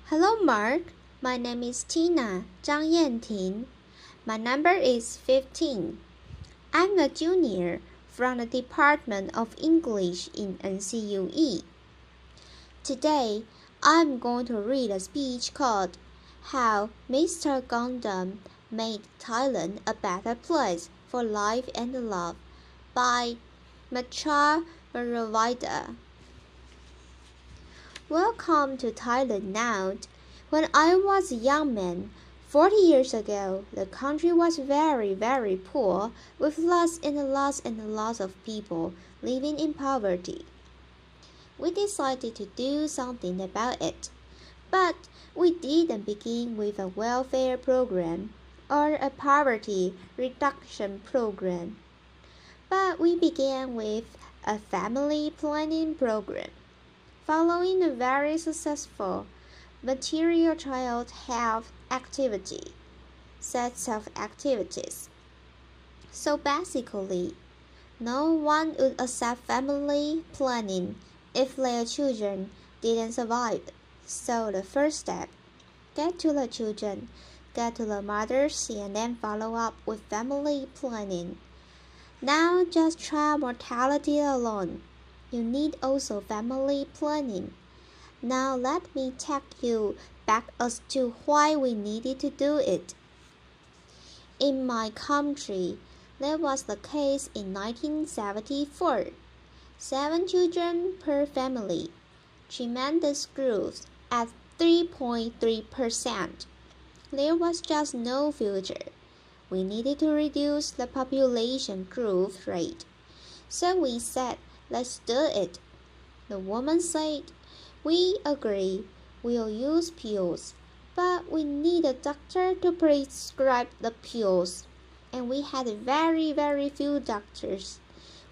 Hello, Mark. My name is Tina Zhang Yanting. My number is 15. I'm a junior from the Department of English in NCUE. Today, I'm going to read a speech called How Mr. Gundam Made Thailand a Better Place for Life and Love by Mechai Viravaidya. Welcome to Thailand now. When I was a young man, 40 years ago, the country was very, very poor, with lots of people living in poverty. We decided to do something about it, but we didn't begin with a welfare program or a poverty reduction program, but we began with a family planning program, following a very successful material child health activity sets of activities. So basically, no one would accept family planning if their children didn't survive. So the first step, get to the children, get to the mothers, and then follow up with family planning. Now just child mortality alone. You need also family planning. Now let me take you back as to why we needed to do it. In my country, that was the case in 1974. 7 children per family. Tremendous growth at 3.3%. There was just no future. We needed to reduce the population growth rate. So we said, let's do it. The woman said, we agree, we'll use pills, but we need a doctor to prescribe the pills. And we had very, very few doctors.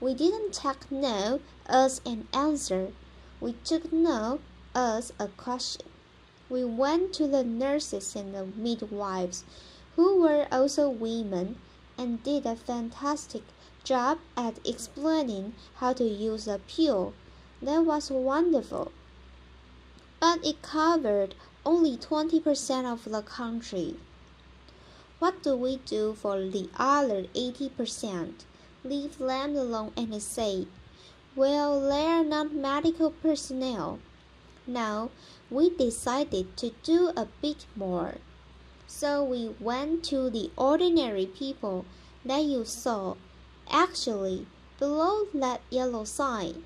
We didn't take no as an answer. We took no as a question. We went to the nurses and the midwives, who were also women, and did a fantastic job at explaining how to use a pill. That was wonderful. But it covered only 20% of the country. What do we do for the other 80%? Leave them alone and say, well, they're not medical personnel. Now, we decided to do a bit more. So we went to the ordinary people that you saw. Actually, below that yellow sign,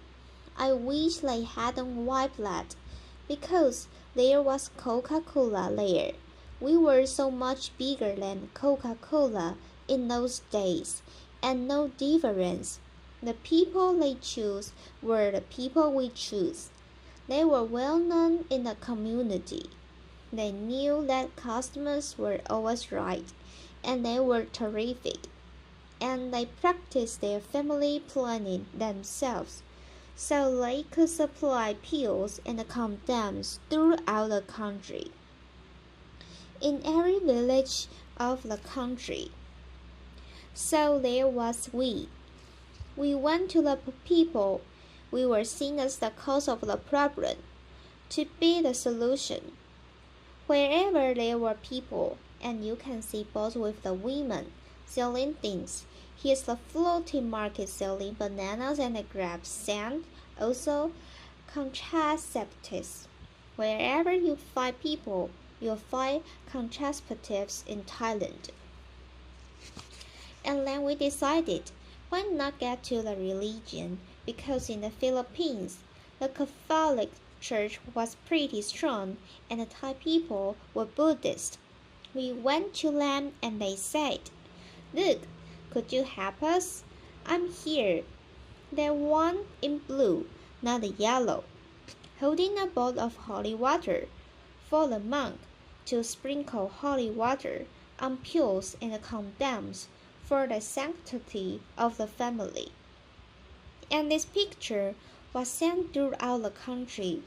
I wish they hadn't wiped that, because there was Coca-Cola there. We were so much bigger than Coca-Cola in those days, and no difference. The people they chose were the people we choose. They were well known in the community. They knew that customers were always right, and they were terrific. And they practiced their family planning themselves, so they could supply pills and condoms throughout the country. In every village of the country. So there was we. We went to the people we were seen as the cause of the problem, to be the solution. Wherever there were people, and you can see both with the women selling things. Here's the floating market selling bananas and grapes, sand, also contraceptives. Wherever you find people, you'll find contraceptives in Thailand. And then we decided, why not get to the religion? Because in the Philippines, the Catholic Church was pretty strong, and the Thai people were Buddhist. We went to them and they said, look, could you help us? I'm here. The one in blue, not the yellow, holding a bowl of holy water for the monk to sprinkle holy water on pills and condoms for the sanctity of the family. And this picture was sent throughout the country.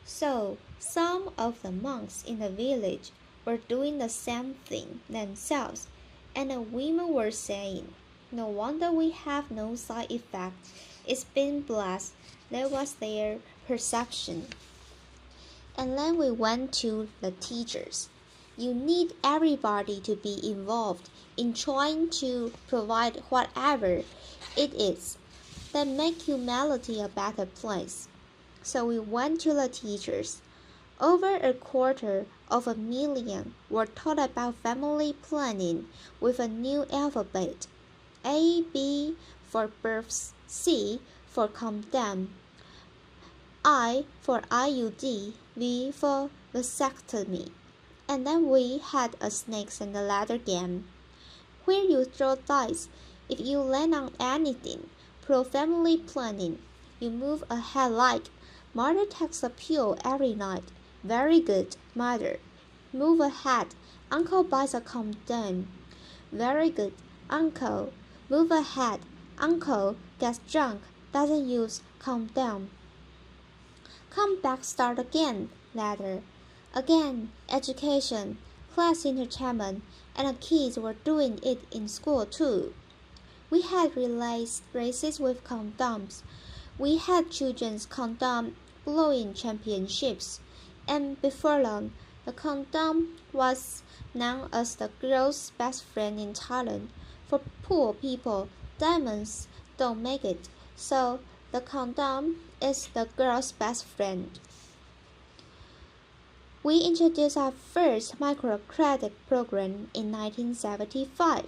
So some of the monks in the village were doing the same thing themselves, and the women were saying, no wonder we have no side effect. It's been blessed. That was their perception. And then we went to the teachers. You need everybody to be involved in trying to provide whatever it is that make humanity a better place. So we went to the teachers. Over 250,000 were taught about family planning with a new alphabet. A, B for births, C for condom, I for IUD, V for vasectomy. And then we had a snakes and a ladder game, where you throw dice. If you land on anything, pro-family planning, you move ahead like, mother takes a pill every night. Very good, mother. Move ahead. Uncle buys a condom. Very good, uncle. Move ahead. Uncle gets drunk, doesn't use condom. Come back, start again, ladder. Again, education, class entertainment, and the kids were doing it in school too. We had races with condoms. We had children's condom blowing championships, and before long, the condom was known as the girl's best friend in Thailand. For poor people, diamonds don't make it, so the condom is the girl's best friend. We introduced our first microcredit program in 1975,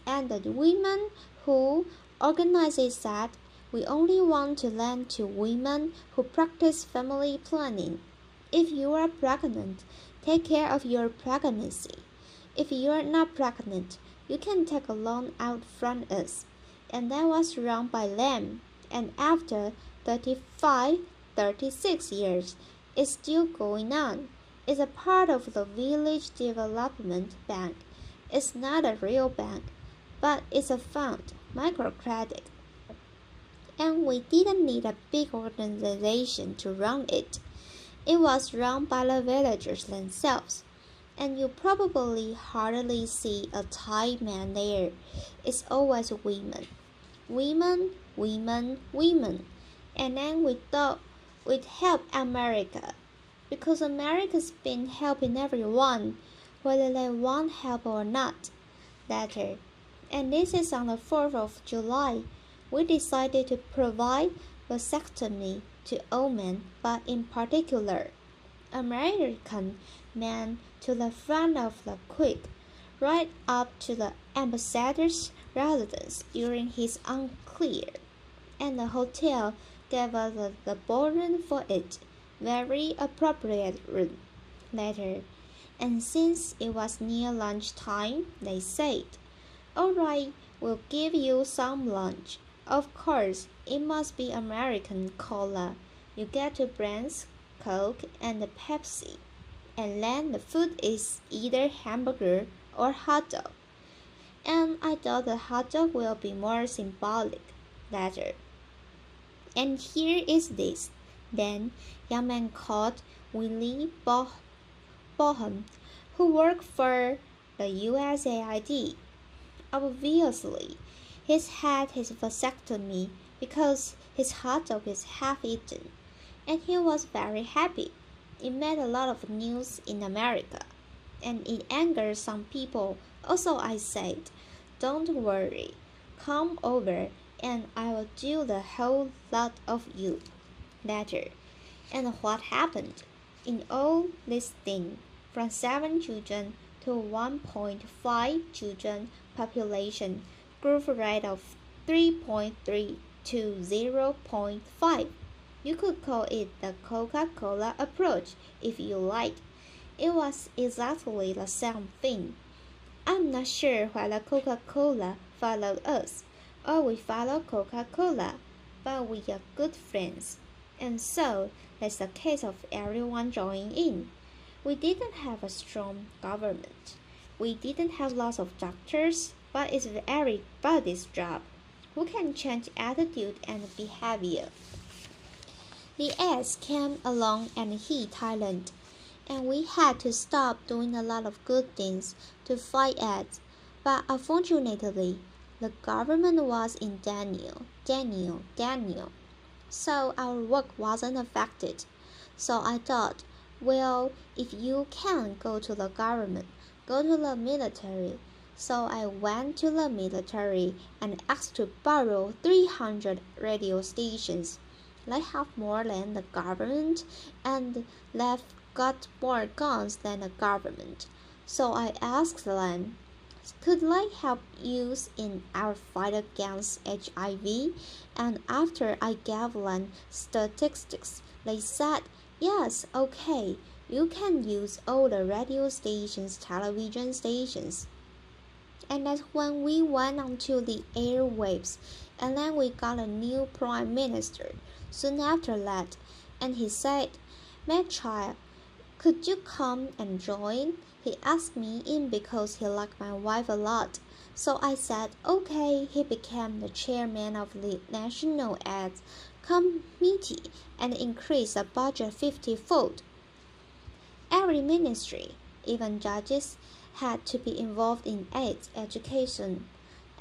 and the women who organized it said, we only want to lend to women who practice family planning. If you are pregnant, take care of your pregnancy. If you are not pregnant, you can take a loan out from us. And that was run by them, and after 36 years, it's still going on. It's a part of the Village Development Bank. It's not a real bank, but it's a fund, microcredit. And we didn't need a big organization to run it. It was run by the villagers themselves. And you probably hardly see a Thai man there. It's always women. Women, women, women. And then we thought we'd help America, because America's been helping everyone, whether they want help or not. Later, and this is on the 4th of July, we decided to provide vasectomy to all men, but in particular, American men to the front of the quick, right up to the ambassador's residence during his unclear, and the hotel gave us the ballroom for it, very appropriate room. Later, and since it was near lunchtime, they said, all right, we'll give you some lunch. Of course, it must be American cola. You get 2 brands, Coke and Pepsi. And then the food is either hamburger or hot dog. And I thought the hot dog will be more symbolic later. And here is this. Then, young man called Willie Bohem, who worked for the USAID. Obviously, he's had his vasectomy because his hot dog is half-eaten, and he was very happy. It made a lot of news in America, and it angered some people. Also, I said, don't worry, come over and I will do the whole lot of you later. And what happened? In all this thing, from 7 children to 1.5 children population, growth rate of 3.3 to 0.5. You could call it the Coca-Cola approach if you like. It was exactly the same thing. I'm not sure whether Coca-Cola followed us or we followed Coca-Cola, but we are good friends. And so, that's the case of everyone joining in. We didn't have a strong government. We didn't have lots of doctors, but it's everybody's job who can change attitude and behavior. The AIDS came along and hit Thailand, and we had to stop doing a lot of good things to fight AIDS. But unfortunately, the government was in Daniel. So our work wasn't affected. So I thought, Well, if you can't go to the government, go to the military. So I went to the military and asked to borrow 300 radio stations. They have more than the government, and they've got more guns than the government. So I asked them, could they help us in our fight against HIV? And after I gave them statistics, they said, yes, okay, you can use all the radio stations, television stations. And that's when we went onto the airwaves, and then we got a new prime minister soon after that, and he said, Mechai, could you come and join? He asked me in because he liked my wife a lot. So I said, okay. He became the chairman of the National AIDS Committee and increased the budget 50-fold. Every ministry, even judges, had to be involved in AIDS education.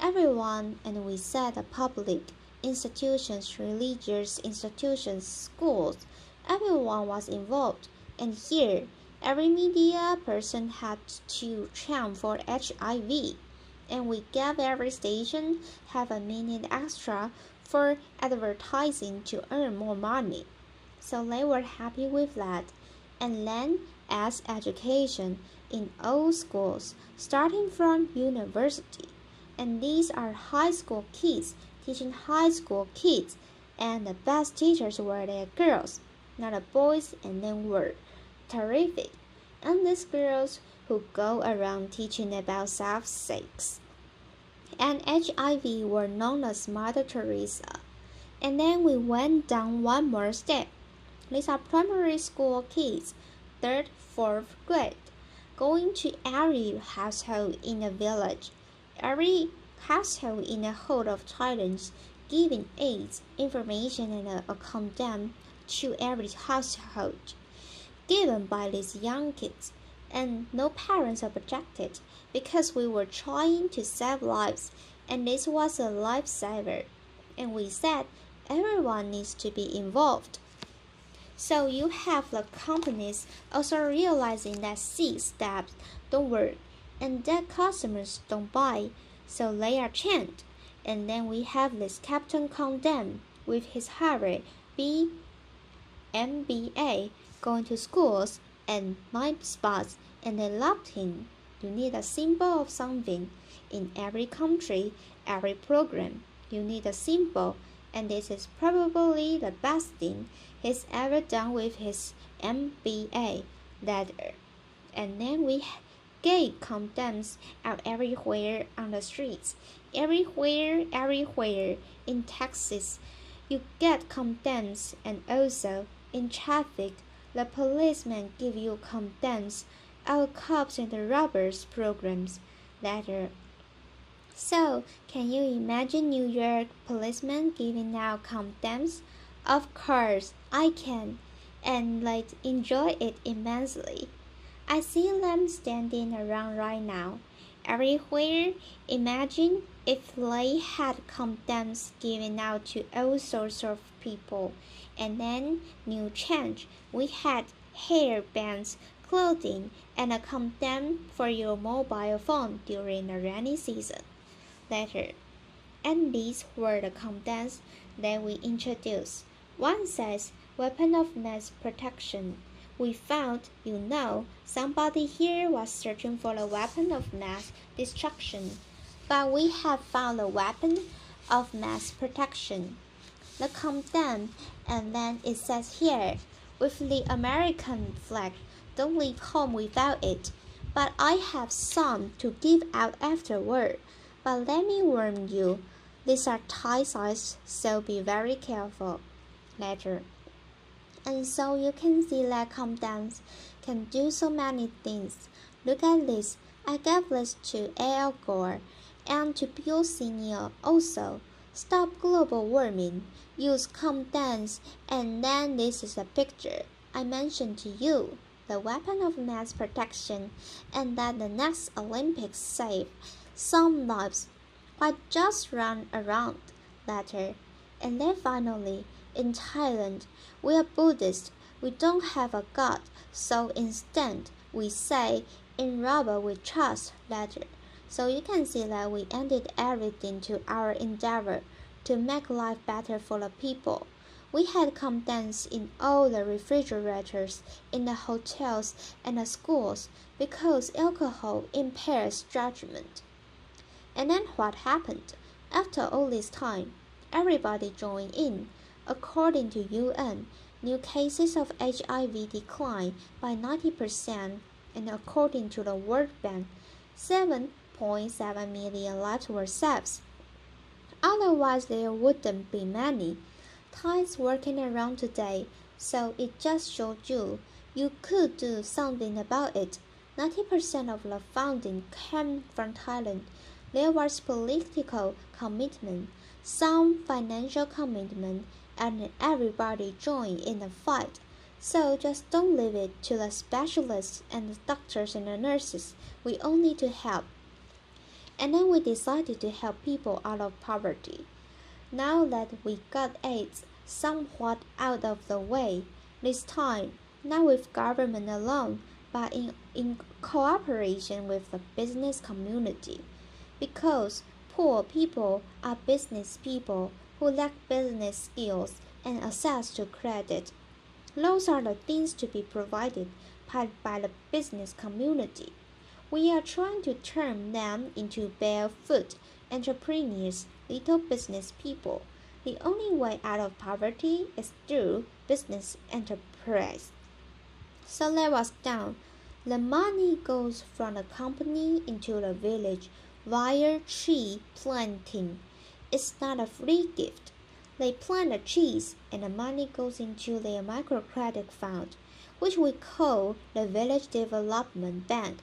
Everyone, and we said the public, institutions, religious institutions, schools, everyone was involved. And here, every media person had to chant for HIV. And we gave every station half a minute extra for advertising to earn more money. So they were happy with that. And then, as education in all schools, starting from university. And these are high school kids teaching high school kids. And the best teachers were the girls, not the boys, and they were terrific. And these girls who go around teaching about safe sex and HIV were known as Mother Teresa. And then we went down one more step. These are primary school kids, 3rd, 4th grade, going to every household in a village, every household in a hold of Thailand, giving AIDS information and a condom to every household, given by these young kids. And no parents objected because we were trying to save lives, and this was a lifesaver. And we said everyone needs to be involved. So you have the companies also realizing that 6 steps don't work and that customers don't buy, so they are chained. And then we have this Captain Condemn with his Harry MBA going to schools and night spots, and they loved him. You need a symbol of something. In every country, every program, you need a symbol, and this is probably the best thing he's ever done with his MBA letter. And then we gave condoms out everywhere on the streets. Everywhere in Texas, you get condoms, and also in traffic, the policemen give you condoms. Our cops and the robbers programs letter. So, can you imagine New York policemen giving out condoms? Of course, I can, and enjoy it immensely. I see them standing around right now. Everywhere, imagine if they had condoms given out to all sorts of people. And then, new change, we had hair bands, clothing, and a condom for your mobile phone during the rainy season. Later, and these were the condoms that we introduced. One says, weapon of mass protection. We found, somebody here was searching for a weapon of mass destruction, but we have found a weapon of mass protection. The condom, and then it says here, with the American flag, don't leave home without it. But I have some to give out afterward. But let me warn you, these are Thai size, so be very careful. Later. And so you can see that condoms can do so many things. Look at this. I gave this to Al Gore and to Bill Senior also. Stop global warming. Use condoms. And then this is a picture I mentioned to you. The weapon of mass protection, and that the next Olympics save some lives. Why just run around later. And then finally, in Thailand, we are Buddhist. We don't have a God, so instead we say, in rubber we trust letter. So you can see that we ended everything to our endeavor to make life better for the people. We had contents in all the refrigerators, in the hotels and the schools, because alcohol impairs judgment. And then what happened? After all this time, everybody joined in. According to UN, new cases of HIV declined by 90%, and according to the World Bank, 7.7 million lives were saved. Otherwise, there wouldn't be many Thais working around today, so it just showed you could do something about it. 90% of the funding came from Thailand. There was political commitment, some financial commitment, and everybody joined in the fight. So just don't leave it to the specialists and the doctors and the nurses. We all need to help. And then we decided to help people out of poverty. Now that we got AIDS somewhat out of the way, this time, not with government alone, but in cooperation with the business community. Because poor people are business people who lack business skills and access to credit. Those are the things to be provided by the business community. We are trying to turn them into barefoot entrepreneurs, little business people. The only way out of poverty is through business enterprise. So let us down. The money goes from the company into the village via tree planting. It's not a free gift. They plant the trees and the money goes into their microcredit fund, which we call the Village Development Bank.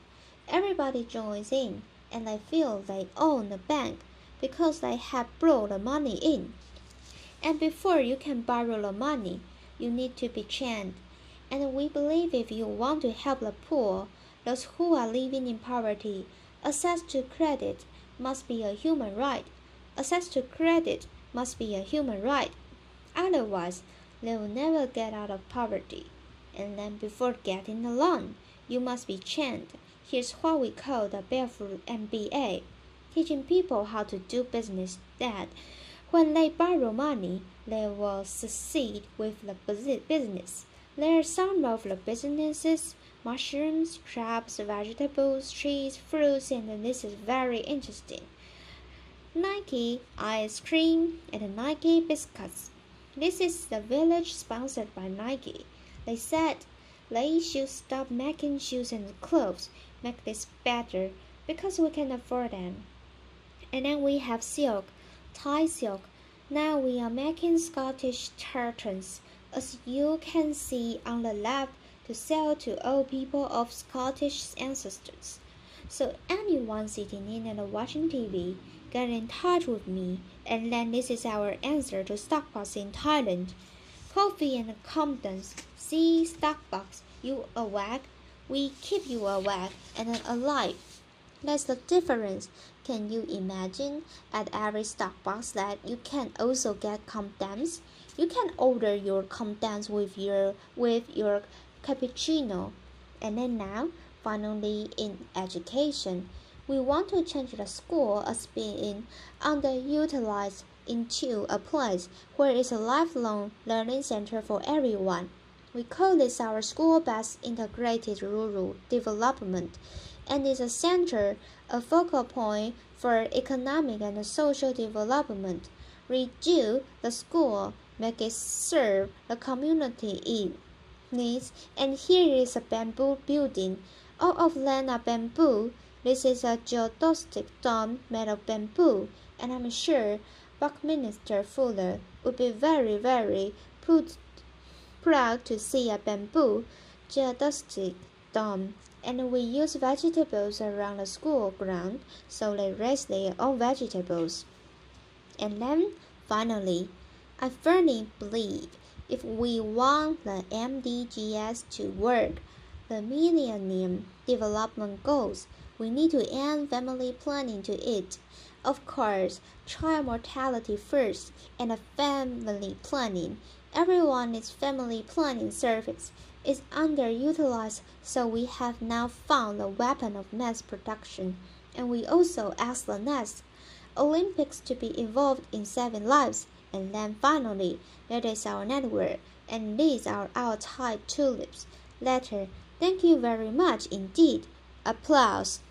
Everybody joins in and they feel they own the bank because they have brought the money in. And before you can borrow the money, you need to be trained. And we believe if you want to help the poor, those who are living in poverty, access to credit must be a human right. Access to credit must be a human right. Otherwise, they will never get out of poverty. And then before getting the loan, you must be trained. Here's what we call the Barefoot MBA, teaching people how to do business that when they borrow money, they will succeed with the business. There are some of the businesses, mushrooms, crabs, vegetables, trees, fruits, and this is very interesting. Nike ice cream and Nike biscuits. This is the village sponsored by Nike. They said they should stop making shoes and clothes, make this better because we can afford them. And then we have silk, Thai silk. Now we are making Scottish tartans, as you can see on the left, to sell to all people of Scottish ancestors. So anyone sitting in and watching TV, get in touch with me, and then this is our answer to Starbucks in Thailand. Coffee and Compton's. See Starbucks, you awake, we keep you awake and alive. That's the difference. Can you imagine at every Starbucks that you can also get Compton's? You can order your Compton's with your cappuccino. And then now, finally in education, we want to change the school as being underutilized into a place where it's a lifelong learning center for everyone. We call this our school-based integrated rural development, and is a center, a focal point for economic and social development. Redo the school, make it serve the community in needs. And here is a bamboo building. All of land are bamboo. This is a geodesic dome made of bamboo, and I'm sure Buckminster Fuller would be very, very proud to see a bamboo geodesic dome. And we use vegetables around the school ground, so they raise their own vegetables. And then, finally, I firmly believe if we want the MDGs to work, the Millennium Development Goals, we need to add family planning to it. Of course, child mortality first and family planning. Everyone is family planning service is underutilized, so we have now found the weapon of mass production, and we also ask the next Olympics to be involved in saving lives, and then finally, that is our network, and these are our Thai tulips. Letter, thank you very much indeed. Applause.